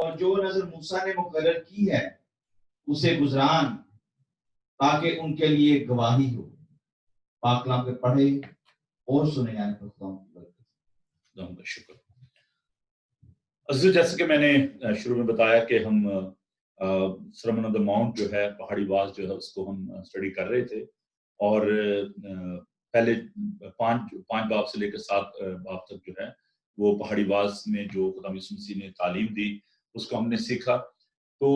اور جو نظر موسیٰ نے مقرر کی ہے اسے گزران تاکہ ان کے لیے گواہی ہو. پاک کلام کے پڑھے اور سنے جانے پر خدا کی برکت. کا شکر. عزیز، جیسے کہ میں نے شروع میں بتایا کہ ہم سرمن آن دی ماؤنٹ جو ہے، پہاڑی واز جو ہے، اس کو ہم اسٹڈی کر رہے تھے. اور پہلے 5 باب سے لے کر 7 باب تک جو ہے وہ پہاڑی واز میں جو خدا یسوع مسیح نے تعلیم دی اس کو ہم نے سیکھا. تو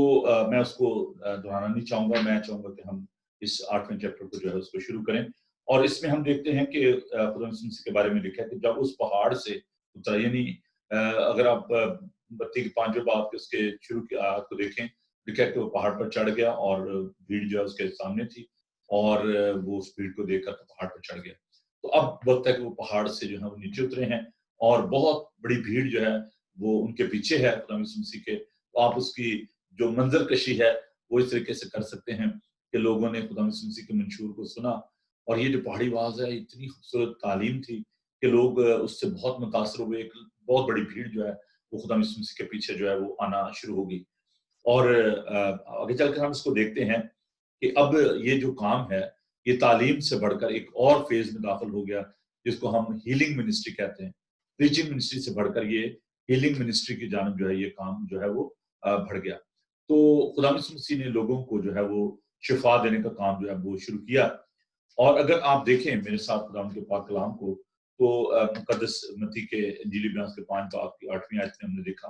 میں اس کو دہرانا نہیں چاہوں گا. میں چاہوں گا کہ ہم اس 8ویں چیپٹر کو جو ہے اس کو شروع کریں. اور اس میں ہم دیکھتے ہیں کہ خدا یسوع مسیح کے بارے میں لکھا ہے کہ جب اس پہاڑ سے اترا، یعنی اگر آپ 5ویں باب کے اس کے شروع کی آیت کو دیکھیں، لکھا ہے کہ وہ پہاڑ پر چڑھ گیا اور بھیڑ جو ہے اس کے سامنے تھی، اور وہ اس بھیڑ کو دیکھ کر پہاڑ پر چڑھ گیا. تو اب وقت ہے کہ وہ پہاڑ سے جو ہے وہ نیچے اترے ہیں، اور بہت بڑی بھیڑ جو ہے وہ ان کے پیچھے ہے خدا یسوع مسیح کے. تو آپ اس کی جو منظر کشی ہے وہ اس طریقے سے کر سکتے ہیں کہ لوگوں نے خدا یسوع مسیح کے منشور کو سنا، اور یہ جو پہاڑی واز ہے اتنی خوبصورت تعلیم تھی کہ لوگ اس سے بہت متاثر ہوئے. ایک بہت بڑی بھیڑ جو ہے وہ خدا یسوع مسیح کے پیچھے جو ہے وہ آنا شروع ہوگی. اور آگے چل کر ہم اس کو دیکھتے ہیں کہ اب یہ جو کام ہے یہ تعلیم سے بڑھ کر ایک اور فیز میں داخل ہو گیا، جس کو ہم ہیلنگ منسٹری کہتے ہیں. پریچنگ منسٹری سے بڑھ کر یہ ہیلنگ منسٹری کی جانب جو ہے یہ کام جو ہے وہ بڑھ گیا. تو خدا یسوع مسیح نے لوگوں کو جو ہے وہ شفا دینے کا کام جو ہے وہ شروع کیا. اور اگر آپ دیکھیں میرے ساتھ خدا کے پاک کلام کو، تو مقدس متی کے انجیلی بیان کے 5 باب کی 8ویں آیت میں ہم نے دیکھا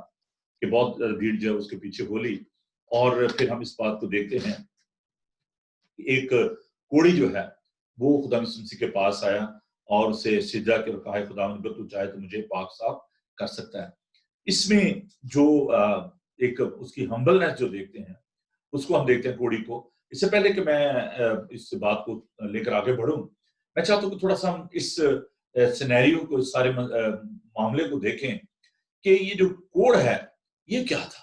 کہ بہت بھیڑ جو ہے اس کے پیچھے بولی. اور پھر ہم اس بات کو دیکھتے ہیں کہ ایک کوڑی جو ہے وہ خدا یسوع مسیح کے پاس آیا اور اسے سجدہ کے کہا، خداوند اگر تو چاہے تو مجھے پاک صاف کر سکتا ہے. اس میں جو ایک اس کی ہمبلنس جو دیکھتے ہیں اس کو ہم دیکھتے ہیں کوڑی کو. اس سے پہلے کہ میں اس بات کو لے کر آگے بڑھوں، میں چاہتا ہوں کہ تھوڑا سا ہم اس سینیریو کو، اس سارے معاملے کو دیکھیں کہ یہ جو کوڑ ہے یہ کیا تھا،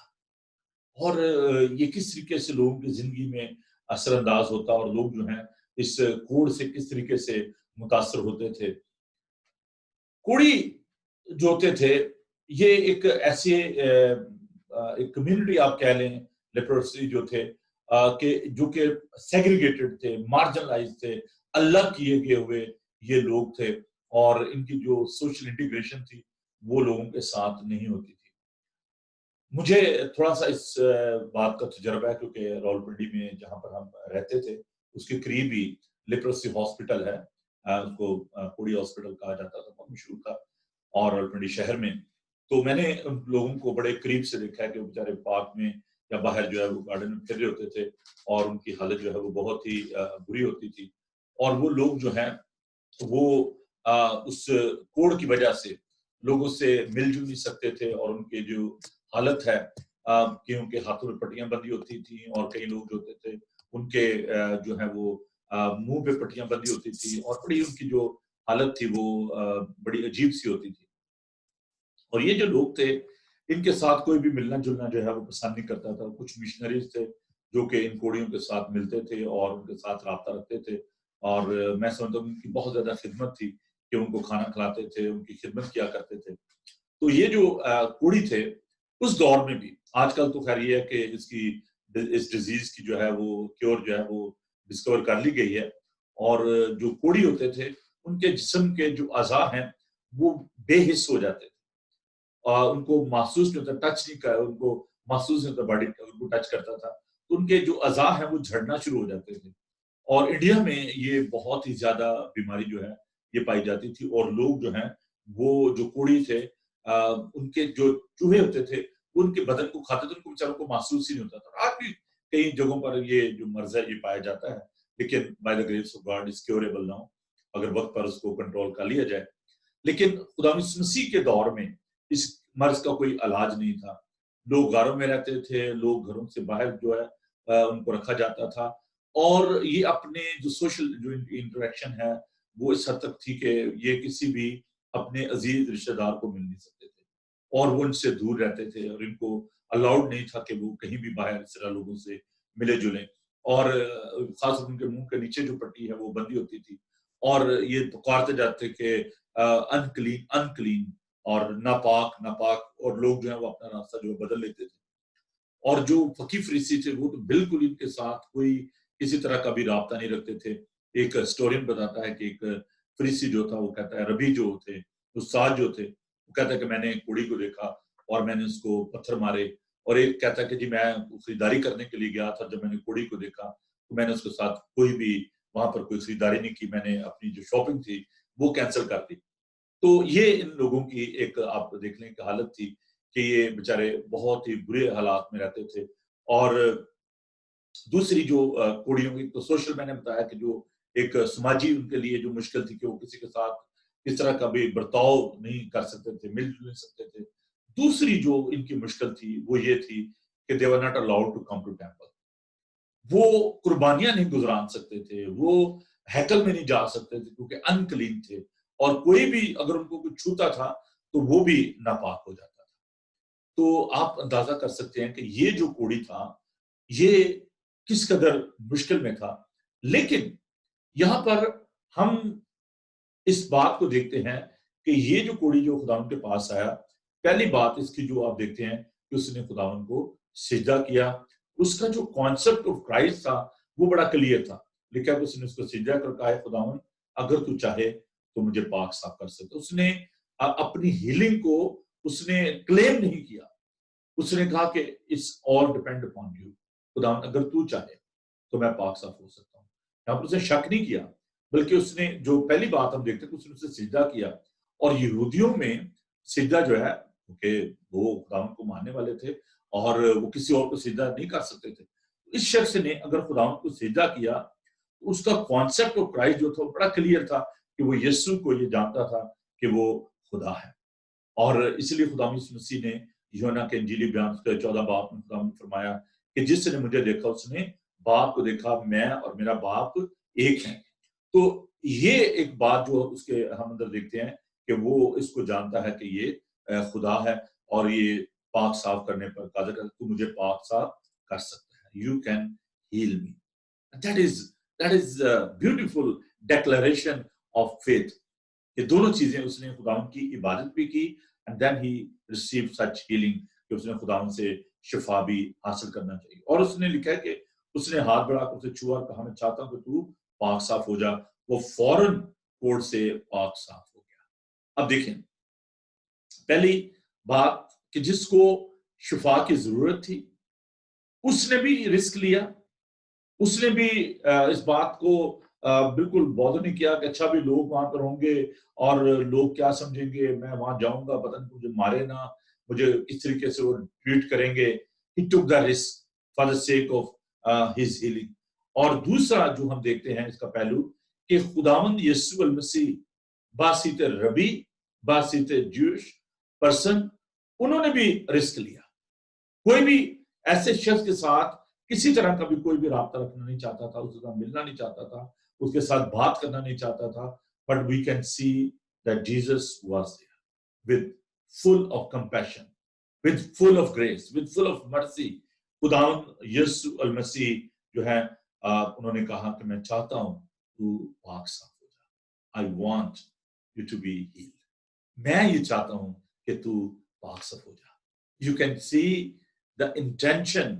اور یہ کس طریقے سے لوگوں کی زندگی میں اثر انداز ہوتا، اور لوگ جو ہیں اس کوڑ سے کس طریقے سے متاثر ہوتے تھے. کوڑی جو ہوتے تھے یہ ایک ایسے ایک کمیونٹی آپ کہہ لیں، لیپروسی جو تھے کہ جو کہ سیگریگیٹڈ تھے، مارجنلائز تھے، الگ کیے گئے ہوئے یہ لوگ تھے، اور ان کی جو سوشل انٹیگریشن تھی وہ لوگوں کے ساتھ نہیں ہوتی تھی. مجھے تھوڑا سا اس بات کا تجربہ ہے کیونکہ راولپنڈی میں جہاں پر ہم رہتے تھے اس کے قریب ہی لیپروسی ہاسپٹل ہے، اس کو کوڑی ہاسپٹل کہا جاتا تھا، بہت مشہور تھا اور راولپنڈی شہر میں. تو میں نے ان لوگوں کو بڑے قریب سے دیکھا ہے کہ وہ بیچارے پارک میں یا باہر جو ہے وہ گارڈن میں پھر رہے ہوتے تھے، اور ان کی حالت جو ہے وہ بہت ہی بری ہوتی تھی. اور وہ لوگ جو ہیں وہ اس کوڑ کی وجہ سے لوگوں سے مل جل نہیں سکتے تھے، اور ان کے جو حالت ہے کہ ان کے ہاتھوں میں پٹیاں بندھی ہوتی تھیں، اور کئی لوگ جو ہوتے تھے ان کے جو ہے وہ منہ پہ پٹیاں بندھی ہوتی تھی، اور بڑی ان کی جو حالت تھی وہ بڑی عجیب سی ہوتی تھی. اور یہ جو لوگ تھے ان کے ساتھ کوئی بھی ملنا جلنا جو ہے وہ پسند نہیں کرتا تھا. کچھ مشنریز تھے جو کہ ان کوڑیوں کے ساتھ ملتے تھے اور ان کے ساتھ رابطہ رکھتے تھے، اور میں سمجھتا ہوں ان کی بہت زیادہ خدمت تھی کہ ان کو کھانا کھلاتے تھے، ان کی خدمت کیا کرتے تھے. تو یہ جو کوڑی تھے اس دور میں بھی، آج کل تو خیر یہ ہے کہ اس ڈیزیز کی جو ہے وہ کیور جو ہے وہ ڈسکور کر لی گئی ہے. اور جو کوڑی ہوتے تھے ان کے جسم کے جو اعضاء ہیں وہ بے حس ہو جاتے تھے، ان کو محسوس نہیں ہوتا، ٹچ نہیں کر، ان کو محسوس نہیں ہوتا باڈی ان کو ٹچ کرتا تھا، تو ان کے جو اعضاء ہیں وہ جھڑنا شروع ہو جاتے تھے. اور انڈیا میں یہ بہت ہی زیادہ بیماری جو ہے یہ پائی جاتی تھی. اور لوگ جو ہیں وہ جو کوڑی تھے ان کے جو چوہے ہوتے تھے ان کے بدن کو کھاتے تھے، ان کو بیچاروں کو محسوس ہی نہیں ہوتا تھا. آج بھی کئی جگہوں پر یہ جو مرض ہے یہ پایا جاتا ہے، لیکن by the grace of God is curable now, اگر وقت پر اس کو کنٹرول کر لیا جائے. لیکن خدا مسیح کے دور میں اس مرض کا کوئی علاج نہیں تھا. لوگ غاروں میں رہتے تھے، لوگ گھروں سے باہر جو ہے ان کو رکھا جاتا تھا، اور یہ اپنے جو سوشل جو انٹریکشن ہے وہ اس حد تک تھی کہ یہ کسی بھی اپنے عزیز رشتہ دار کو مل نہیں سکتے تھے، اور وہ ان سے دور رہتے تھے، اور ان کو الاؤڈ نہیں تھا کہ وہ کہیں بھی باہر اس طرح لوگوں سے ملے جلیں. اور خاص طور ان کے منہ کے نیچے جو پٹی ہے وہ بندھی ہوتی تھی، اور یہ پکارتے جاتے کہ انکلین انکلین اور ناپاک ناپاک، اور لوگ جو ہیں وہ اپنا راستہ جو بدل لیتے تھے. اور جو فقی فریسی تھے وہ تو بالکل ان کے ساتھ کوئی کسی طرح کا بھی رابطہ نہیں رکھتے تھے. ایک ہسٹورین بتاتا ہے کہ ایک فریسی جو تھا وہ کہتا ہے ربی جو تھے استاد جو تھے وہ کہتا ہے کہ میں نے کوڑی کو دیکھا اور میں نے اس کو پتھر مارے, اور ایک کہتا ہے کہ جی میں خریداری کرنے کے لیے گیا تھا, جب میں نے کوڑی کو دیکھا تو میں نے اس کے ساتھ کوئی بھی وہاں پر کوئی خریداری نہیں کی, میں نے اپنی جو شاپنگ تھی وہ کینسل کر دی. تو یہ ان لوگوں کی ایک آپ دیکھ لیں کہ حالت تھی کہ یہ بیچارے بہت ہی برے حالات میں رہتے تھے. اور دوسری جو کوڑیوں کی تو سوشل میں نے بتایا کہ جو ایک سماجی ان کے لیے جو مشکل تھی کہ وہ کسی کے ساتھ اس طرح کا بھی برتاؤ نہیں کر سکتے تھے, مل جل نہیں سکتے تھے. دوسری جو ان کی مشکل تھی وہ یہ تھی کہ they were not allowed to come to temple. وہ قربانیاں نہیں گزران سکتے تھے, وہ ہیکل میں نہیں جا سکتے تھے کیونکہ ان کلین تھے, اور کوئی بھی اگر ان کو کچھ چھوتا تھا تو وہ بھی ناپاک ہو جاتا تھا. تو آپ اندازہ کر سکتے ہیں کہ یہ جو کوڑی تھا یہ کس قدر مشکل میں تھا. لیکن یہاں پر ہم اس بات کو دیکھتے ہیں کہ یہ جو کوڑی جو خداوند کے پاس آیا, پہلی بات اس کی جو آپ دیکھتے ہیں کہ اس نے خداوند کو سجدہ کیا. اس کا جو کانسیپٹ آف کرائسٹ تھا وہ بڑا کلیئر تھا. لکھا کہ اس نے اس کو سجدہ کر کہا ہے خداوند اگر تو چاہے تو مجھے پاک صاف کر سکتا. اس نے اپنی ہیلنگ کو اس نے کلیم نہیں کیا, اس نے کہا کہ it's all depend upon you. خداوند اگر تو چاہے تو میں پاک صاف ہو سکتا ہوں. یہاں پر اس نے شک نہیں کیا, بلکہ اس نے جو پہلی بات ہم دیکھتے ہیں کہ اس نے اسے سجدہ کیا. اور یہودیوں میں سجدہ جو ہے کیونکہ وہ خداوند کو ماننے والے تھے اور وہ کسی اور کو سجدہ نہیں کر سکتے تھے. اس شخص نے اگر خداوند کو سجدہ کیا تو اس کا کانسیپٹ آف کرائسٹ جو تھا وہ بڑا کلیئر تھا کہ وہ یسوع کو یہ جانتا تھا کہ وہ خدا ہے. اور اس لیے خدا یسوع مسیح نے یوحنا کے انجیلی بیان کے 14 باب میں خدا نے فرمایا کہ جس نے مجھے دیکھا اس نے باپ کو دیکھا, میں اور میرا باپ ایک ہیں. تو یہ ایک بات جو اس کے ہم اندر دیکھتے ہیں کہ وہ اس کو جانتا ہے کہ یہ خدا ہے اور یہ پاک صاف کرنے پر قادر ہے. تو مجھے پاک صاف کر سکتا ہے. You can heal me. That is a beautiful declaration of faith. یہ دونوں چیزیں اس نے خداوند کی عبادت بھی کی and then he received such healing کہ اس نے خداوند سے شفا بھی حاصل کرنا چاہیے. اور اس نے لکھا ہے کہ اس نے ہاتھ بڑھا کر اسے چھوا اور کہا میں چاہتا ہوں کہ تو پاک صاف ہو جا. وہ فوراً کوڑ سے پاک صاف ہو گیا. اب دیکھیں پہلی بات کہ جس کو شفا کی ضرورت تھی اس نے بھی رسک لیا, اس نے بھی اس بات کو بالکل بودر نہیں کیا کہ اچھا بھی لوگ وہاں پر ہوں گے اور لوگ کیا سمجھیں گے, میں وہاں جاؤں گا پتہ نہیں مجھے مارے نہ, مجھے اس طریقے سے وہ ٹریٹ کریں گے. He took the risk for the sake of his healing. اور دوسرا جو ہم دیکھتے ہیں اس کا پہلو کہ خداوند یسوع المسیح باسیط ربی, باسیط جوش پرسن, انہوں نے بھی رسک لیا. کوئی بھی ایسے شخص کے ساتھ کسی طرح کا بھی کوئی بھی رابطہ رکھنا نہیں چاہتا تھا, اس کے ساتھ ملنا نہیں چاہتا تھا, اس کے ساتھ بات کرنا نہیں چاہتا تھا. But we can see that Jesus was there with full of compassion, with full of grace, with full of mercy. خداوند یسوع المسیح جو ہے انہوں نے کہا کہ میں چاہتا ہوں تو پاک صاف ہو جا. I want you to be healed. میں یہ چاہتا ہوں کہ تو پاک صاف ہو جا. You can see the intention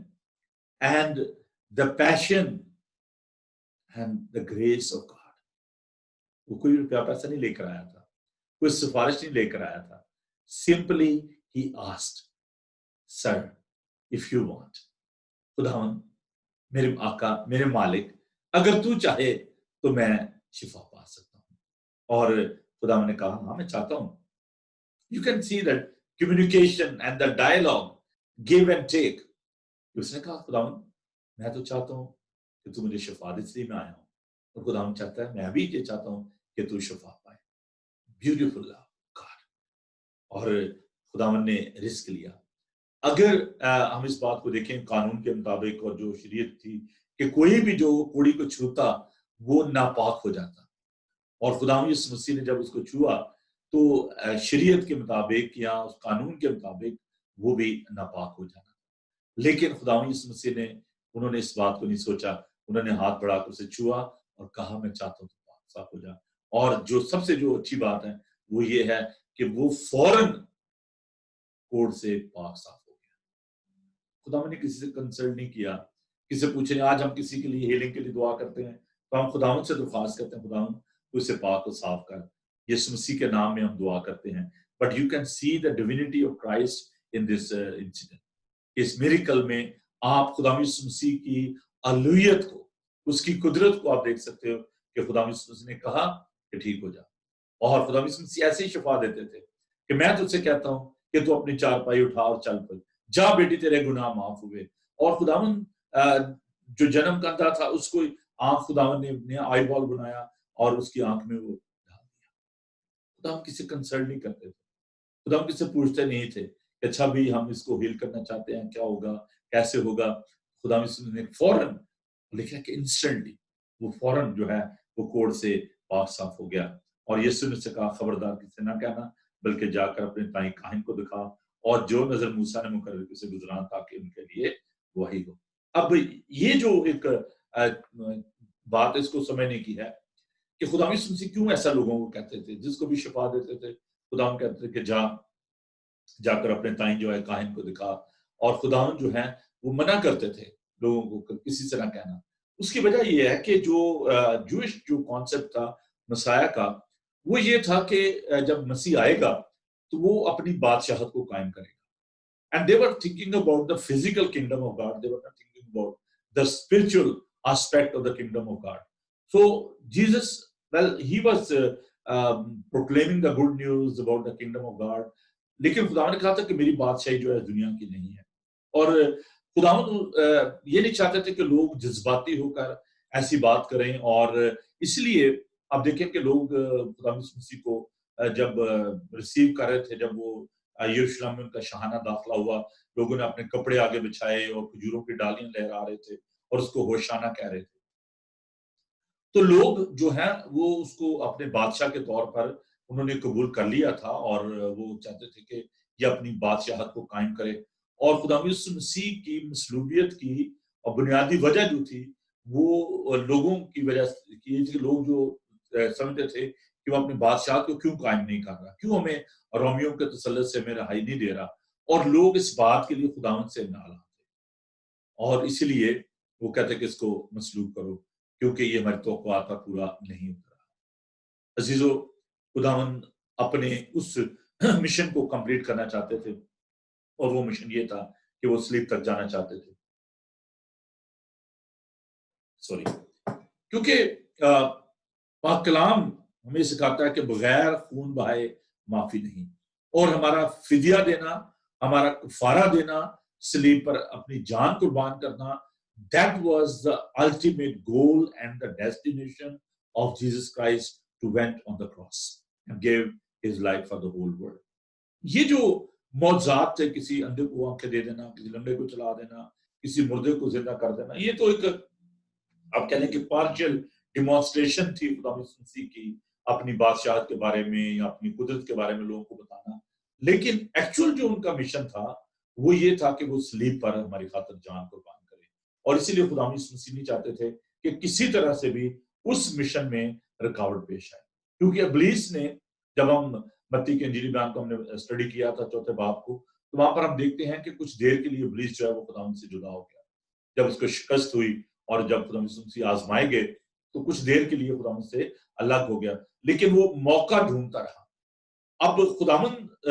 and the passion and the grace of God. وہ کوئی روپیہ پیسہ نہیں لے کر آیا تھا, کوئی سفارش نہیں لے کر آیا تھا. Simply he asked, Sir, if you want. خداوند میرے آقا, میرے مالک, اگر تو چاہے تو میں شفا پا سکتا ہوں. اور خداوند نے کہا ہاں میں چاہتا ہوں. You can see that communication and the dialogue, give and take. اس نے کہا خداوند میں تو چاہتا ہوں کہ تو مجھے شفا دے, اس لیے میں آیا ہوں. اور خداوند چاہتا ہے میں بھی یہ چاہتا ہوں کہ تو شفا پائے. Beautiful love God. اور خداوند نے رزق لیا. اگر ہم اس بات کو دیکھیں قانون کے مطابق اور جو شریعت تھی کہ کوئی بھی جو کوڑی کو چھوتا وہ ناپاک ہو جاتا, اور خداوند یسوع مسیح نے جب اس کو چھوا تو شریعت کے مطابق یا اس قانون کے مطابق وہ بھی ناپاک ہو جانا. لیکن خداوند یسوع مسیح نے انہوں نے اس بات کو نہیں سوچا, انہوں نے ہاتھ بڑھا کر اسے چھوا اور کہا میں چاہتا ہوں تو پاک صاف ہو جا. اور جو سب سے جو اچھی بات ہے وہ یہ ہے کہ وہ فوراً کوڑ سے پاک صاف ہو گیا. خدا نے کسی سے کنسلٹ نہیں کیا. کسی سے پوچھے آج ہم کسی کے لیے ہیلنگ کے لیے دعا کرتے ہیں تو ہم خداوند سے درخواست کرتے ہیں خداوند تو اسے پاک و صاف کر. یسوع مسیح کے نام میں ہم دعا کرتے ہیں. But you can see the divinity of Christ in this incident. اس میریکل میں آپ خدا یسوع مسیح کی الوہیت کو, اس کی قدرت کو آپ دیکھ سکتے ہو کہ خدا یسوع مسیح نے کہا کہ ٹھیک ہو جا. اور خدا یسوع مسیح ایسے ہی شفا دیتے تھے کہ میں تجھ سے کہتا ہوں کہ تو اپنی چارپائی اٹھا اور چل پڑ, جا بیٹی تیرے گناہ معاف ہوئے. اور خداوند جو جنم کندھا تھا اس کو آنکھ خداوند نے آئی بال بنایا اور اس کی آنکھ میں وہ ڈال دیا. خداوند کسی کنسرن نہیں کرتے تھے, خداوند کسی سے پوچھتے نہیں تھے کہ اچھا بھی ہم اس کو ہیل کرنا چاہتے ہیں, کیا ہوگا, کیسے ہوگا. خداوند نے فوراً لکھا کہ انسٹنٹلی وہ فوراً جو ہے وہ کوڑ سے پاک صاف ہو گیا. اور یسوع نے سے کہا خبردار کسی نہ کہنا بلکہ جا کر اپنے تائیں کاہن کو دکھا اور جو نظر موسیٰ نے مقرر کی سے گزران تاکہ ان کے لیے وحی ہو. اب یہ جو ایک بات اس کو سمجھنے کی ہے کہ خدا یسوع مسیح کیوں ایسا لوگوں کو کہتے تھے, جس کو بھی شفا دیتے تھے خدا کہتے تھے کہ جا کر اپنے تائیں جو ہے کاہن کو دکھا. اور خداوند جو ہے وہ منع کرتے تھے لوگوں کو کسی سے نہ کہنا. اس کی وجہ یہ ہے کہ جوئش جو کانسیپٹ تھا مسیح کا وہ یہ تھا کہ جب مسیح آئے گا تو وہ اپنی بادشاہت کو قائم کرے گا. And they were thinking about the physical kingdom of God. They were not thinking about the spiritual aspect of the kingdom of God. So Jesus, well, he was proclaiming the good news about the kingdom of God. لیکن خدا نے کہا تھا کہ میری بادشاہی جو ہے دنیا کی نہیں ہے. اور خدا یہ نہیں چاہتے تھے کہ لوگ جذباتی ہو کر ایسی بات کریں. اور اس لیے آپ دیکھیں کہ لوگ خدا مسیح کو جب ریسیو کر رہے تھے, جب وہ یروشلم میں ان کا شاہانہ داخلہ ہوا, لوگوں نے اپنے کپڑے آگے بچھائے اور کھجوروں کی ڈالیاں لہرا رہے تھے اور اس کو ہوشانہ کہہ رہے تھے. تو لوگ جو ہیں وہ اس کو اپنے بادشاہ کے طور پر انہوں نے قبول کر لیا تھا اور وہ چاہتے تھے کہ یہ اپنی بادشاہت کو قائم کرے. اور خدا یسوع مسیح کی مصلوبیت کی اور بنیادی وجہ جو تھی وہ لوگوں کی وجہ کی تھی. لوگ جو سمجھتے تھے کہ وہ اپنی بادشاہت کو کیوں قائم نہیں کر رہا, کیوں ہمیں رومیوں کے تسلط سے ہمیں رہائی نہیں دے رہا. اور لوگ اس بات کے لیے خداوند سے ناراض تھے اور اسی لیے وہ کہتے کہ اس کو مصلوب کرو کیونکہ یہ ہماری توقعات پر پورا نہیں اترا. عزیزو, خداوند اپنے اس مشن کو کمپلیٹ کرنا چاہتے تھے اور وہ مشن یہ تھا کہ وہ صلیب تک جانا چاہتے تھے. کیونکہ پاک کلام ہمیں سکھاتا ہے کہ بغیر خون بہائے معافی نہیں, اور ہمارا فدیہ دینا, ہمارا کفارہ دینا, صلیب پر اپنی جان قربان کرنا, that was the ultimate goal and the destination of Jesus Christ who went on the cross and gave his life for the whole world. یہ جو معجزات تھے, کسی اندھے کو آنکھیں دے دینا, کسی لنگڑے کو چلا دینا, کسی مردے کو زندہ کر دینا, یہ تو ایک آپ کہہ لیں کہ پارشل ڈیمانسٹریشن تھی خدا مسیح کی اپنی بادشاہت کے بارے میں یا اپنی قدرت کے بارے میں لوگوں کو بتانا. لیکن ایکچوئل جو ان کا مشن تھا وہ یہ تھا کہ وہ صلیب پر ہماری خاطر جان قربان کرے. اور اسی لیے خدا مسیح نہیں چاہتے تھے کہ کسی طرح سے بھی اس مشن میں رکاوٹ پیش آئے. کیونکہ ابلیس نے, جب ہم متی کی انجیلی بیان کو ہم نے اسٹڈی کیا تھا 4 باب کو, تو وہاں پر ہم دیکھتے ہیں کہ کچھ دیر کے لیے ابلیس جو ہے وہ خدا سے جدا ہو گیا. جب اس کو شکست ہوئی اور جب خدا مسیح آزمائے گئے تو کچھ دیر کے لیے خدا سے الگ ہو گیا, لیکن وہ موقع ڈھونڈتا رہا. اب خداوند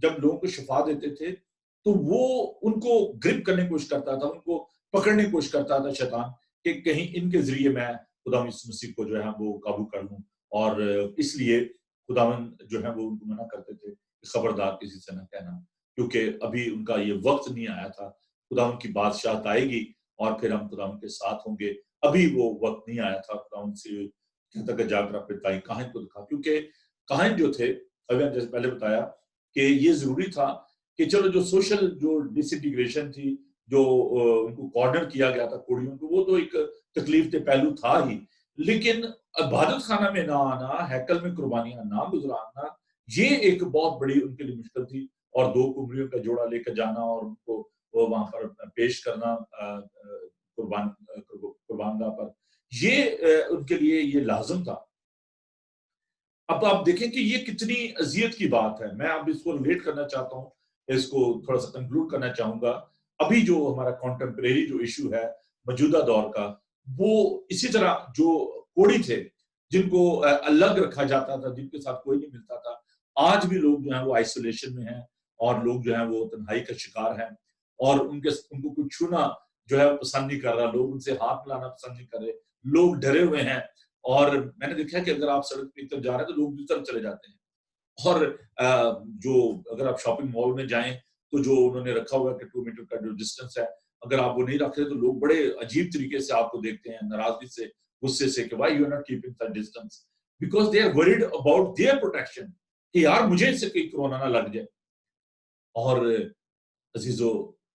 جب لوگوں کو شفا دیتے تھے تو وہ ان کو گرپ کرنے کی کوشش کرتا تھا, ان کو پکڑنے کی کوشش کرتا تھا شیطان کہ کہیں ان کے ذریعے میں خدا مسیح کو جو ہے وہ قابو کر لوں. اور اس لیے خداوند جو ہے وہ ان کو منع کرتے تھے کہ خبردار کسی سے نہ کہنا, کیونکہ ابھی ان کا یہ وقت نہیں آیا تھا. خداوند کی بادشاہت آئے گی اور پھر ہم خداوند کے ساتھ ہوں گے. ابھی وہ وقت نہیں آیا تھا. خداوند سے کہتا کہ جا کر اپنے تائیں کاہن کو دکھا, کیونکہ کاہن جو تھے, ابھی ہم جیسے پہلے بتایا کہ یہ ضروری تھا کہ چلو جو سوشل جو ڈس انٹیگریشن تھی, جو ان کو کارنر کیا گیا تھا کوڑیوں کو, وہ تو ایک تکلیف دہ پہلو تھا ہی, لیکن عبادت خانہ میں نہ آنا, ہیکل میں قربانیاں نہ گزارنا, یہ ایک بہت بڑی ان کے لیے مشکل تھی. اور 2 قمریوں کا جوڑا لے کر جانا اور ان کو وہاں پر پیش کرنا قربان گاہ پر, یہ ان کے لیے یہ لازم تھا. اب آپ دیکھیں کہ یہ کتنی اذیت کی بات ہے. میں اب اس کو ریلیٹ کرنا چاہتا ہوں, اس کو تھوڑا سا کنکلوڈ کرنا چاہوں گا ابھی جو ہمارا کانٹمپریری جو ایشو ہے موجودہ دور کا، وہ اسی طرح جو کوڑی تھے جن کو الگ رکھا جاتا تھا، جن کے ساتھ کوئی نہیں ملتا تھا، آج بھی لوگ جو ہیں وہ آئسولیشن میں ہیں اور لوگ جو ہیں وہ تنہائی کا شکار ہیں، اور ان کو کوئی چھونا جو ہے پسند نہیں کر رہا، لوگ ان سے ہاتھ ملانا پسند نہیں کر رہے، لوگ ڈرے ہوئے ہیں. اور میں نے دیکھا کہ اگر آپ سڑک پہ ایک طرف جا رہے ہیں تو لوگ دوسری طرف چلے جاتے ہیں. اور جو اگر آپ شاپنگ مال میں جائیں تو جو انہوں نے رکھا ہوا ہے کہ 2 میٹر کا جو ڈسٹینس ہے، اگر آپ وہ نہیں رکھ رہے تو لوگ بڑے عجیب طریقے سے آپ کو دیکھتے ہیں، ناراضگی سے، غصے سے، کہ why you are not keeping that distance, because they are worried about their protection, کہ یار مجھے اس سے کوئی کورونا نہ لگ جائے. اور عزیزو،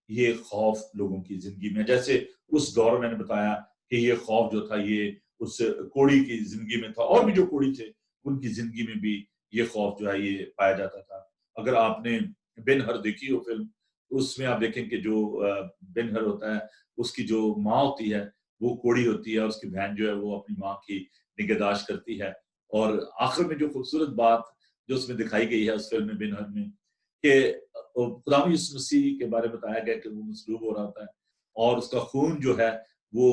یہ خوف لوگوں کی زندگی میں، جیسے اس دور میں نے بتایا کہ یہ خوف جو تھا یہ اس کوڑی کی زندگی میں تھا، اور بھی جو کوڑی تھے ان کی زندگی میں بھی یہ خوف جو ہے یہ پایا جاتا تھا. اگر آپ نے بن ہر دیکھی ہو فلم، اس میں آپ دیکھیں کہ جو بن ہر ہوتا ہے اس کی جو ماں ہوتی ہے وہ کوڑی ہوتی ہے، اس کی بہن جو ہے وہ اپنی ماں کی نگہداشت کرتی ہے. اور آخر میں جو خوبصورت بات جو اس میں دکھائی گئی ہے اس فلم میں بن ہر میں، کہ خدا یسوع مسیح کے بارے میں بتایا گیا کہ وہ مصلوب ہو رہا ہوتا ہے اور اس کا خون جو ہے وہ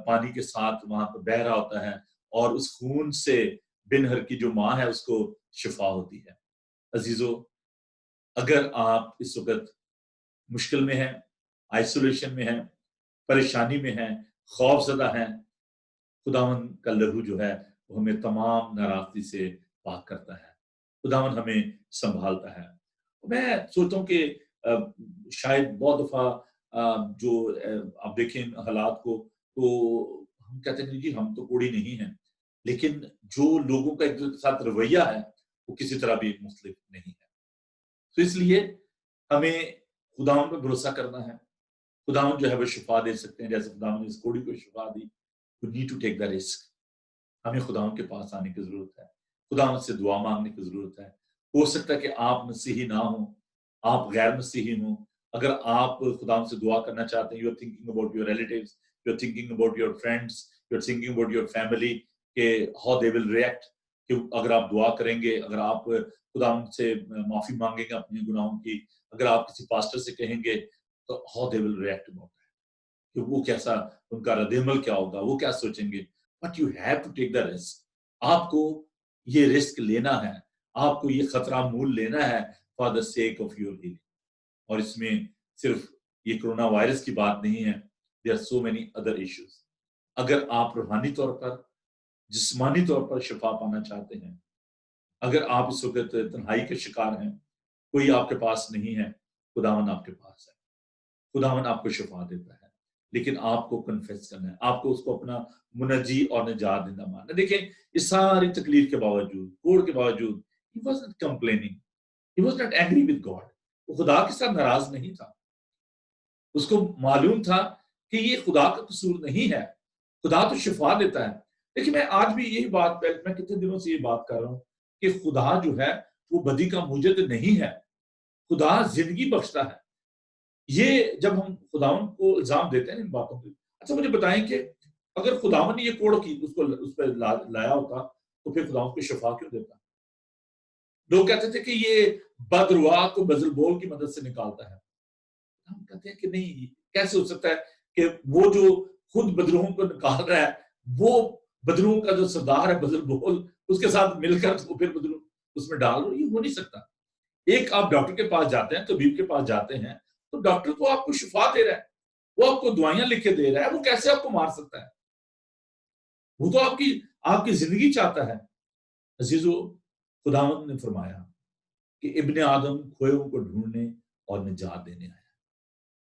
پانی کے ساتھ وہاں پہ بہہ رہا ہوتا ہے، اور اس خون سے بن ہر کی جو ماں ہے اس کو شفا ہوتی ہے. عزیزو، اگر آپ اس وقت مشکل میں ہیں، آئسولیشن میں ہیں، پریشانی میں ہیں، خوف زدہ ہیں، خداوند کا لہو جو ہے وہ ہمیں تمام ناراضگی سے پاک کرتا ہے، خداوند ہمیں سنبھالتا ہے. میں سوچتا ہوں کہ شاید بہت دفعہ جو آپ دیکھیں حالات کو تو ہم کہتے ہیں جی ہم تو کوڑی نہیں ہیں، لیکن جو لوگوں کا ایک دوسرے کے ساتھ رویہ ہے وہ کسی طرح بھی مختلف نہیں ہے. تو اس لیے ہمیں خداوند پہ بھروسہ کرنا ہے. خداوند جو ہے وہ شفا دے سکتے ہیں، جیسے خداوند نے اس کوڑی کو شفا دی. We need to take the risk. ہمیں خداوند کے پاس آنے کی ضرورت ہے، خداوند سے دعا مانگنے کی ضرورت ہے. ہو سکتا ہے کہ آپ مسیحی نہ ہوں، آپ غیر مسیحی ہوں. اگر آپ خداوند سے دعا کرنا چاہتے ہیں، you are thinking about your relatives, you are thinking about your friends, you are thinking about your family, کہ ہاؤ دے ول ریئیکٹ، کہ اگر آپ دعا کریں گے، اگر آپ خداوند سے معافی مانگیں گے اپنے گناہوں کی، اگر آپ کسی پاسٹر سے کہیں گے تو how they will react about that, کہ وہ کیسا، ان کا رد عمل کیا ہوگا، وہ کیا سوچیں گے. But you have to take the risk. آپ کو یہ رسک لینا ہے، آپ کو یہ خطرہ مول لینا ہے for the sake of your healing. اور اس میں صرف یہ کرونا وائرس کی بات نہیں ہے، there are so many other issues. اگر آپ روحانی طور پر، جسمانی طور پر شفا پانا چاہتے ہیں، اگر آپ اس وقت تنہائی کے شکار ہیں، کوئی آپ کے پاس نہیں ہے، خداوند آپ کے پاس ہے. خداوند آپ کو شفا دیتا ہے، لیکن آپ کو کنفیس کرنا ہے، آپ کو اس کو اپنا منجی اور نجات دیندا ماننا. دیکھیں اس ساری تکلیف کے باوجود، کوڑ کے باوجود، he wasn't complaining, he was not angry with God. وہ خدا کے ساتھ ناراض نہیں تھا. اس کو معلوم تھا کہ یہ خدا کا قصور نہیں ہے، خدا تو شفا دیتا ہے. لیکن میں آج بھی یہی بات، میں کتنے دنوں سے یہ بات کر رہا ہوں کہ خدا جو ہے وہ بدی کا موجد نہیں ہے، خدا زندگی بخشتا ہے. یہ جب ہم خداوند کو الزام دیتے ہیں ان باتوں پہ، اچھا مجھے بتائیں کہ اگر خداوند نے یہ کوڑ کی اس پہ لایا ہوتا تو پھر خداوند کو شفا کیوں دیتا؟ لوگ کہتے تھے کہ یہ بدروا کو بزلبول کی مدد سے نکالتا ہے. ہم کہتے ہیں کہ نہیں، کیسے ہو سکتا ہے کہ وہ جو خود بدروہوں کو نکال رہا ہے، وہ بدروہوں کا جو سردار ہے بزلبول، اس کے ساتھ مل کر تو پھر بدروہ اس میں ڈال دو. یہ ہو نہیں سکتا. ایک آپ ڈاکٹر کے پاس جاتے ہیں، طبیب کے پاس جاتے ہیں، تو ڈاکٹر تو آپ کو شفا دے رہا ہے، وہ آپ کو دوائیاں لکھ کے دے رہا ہے، وہ کیسے آپ کو مار سکتا ہے؟ وہ تو آپ کی زندگی چاہتا ہے. عزیزو، خداوند نے فرمایا کہ ابن آدم کھوئوں کو ڈھونڈنے اور نجات دینے آیا.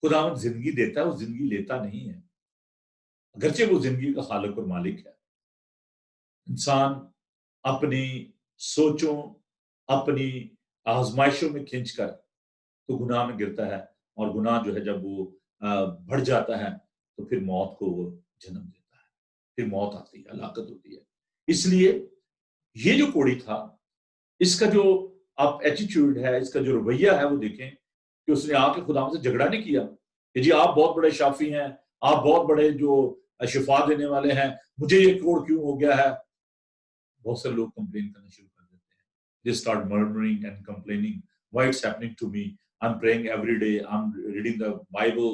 خداوند زندگی دیتا ہے، وہ زندگی لیتا نہیں ہے، اگرچہ وہ زندگی کا خالق اور مالک ہے. انسان اپنی سوچوں، اپنی آزمائشوں میں کھنچ کر تو گناہ میں گرتا ہے، اور گناہ جو ہے جب وہ بڑھ جاتا ہے تو پھر موت کو وہ جنم دیتا ہے، پھر موت آتی ہے، ہلاکت ہوتی ہے. اس لیے یہ جو کوڑی تھا، اس کا جو آپ ایٹیٹیوڈ ہے، اس کا جو رویہ ہے، وہ دیکھیں کہ اس نے آ کے خدا سے جھگڑا نہیں کیا کہ جی آپ بہت بڑے شافی ہیں، آپ بہت بڑے جو شفا دینے والے ہیں، مجھے یہ کوڑ کیوں ہو گیا ہے. بہت سارے لوگ کمپلین کرنا شروع کر دیتے ہیں. They start murmuring and complaining, why it's happening to me, I'm praying every day, I'm reading the Bible,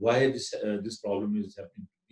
why this problem is happening,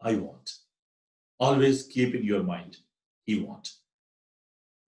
I want, always keep in your mind, he want,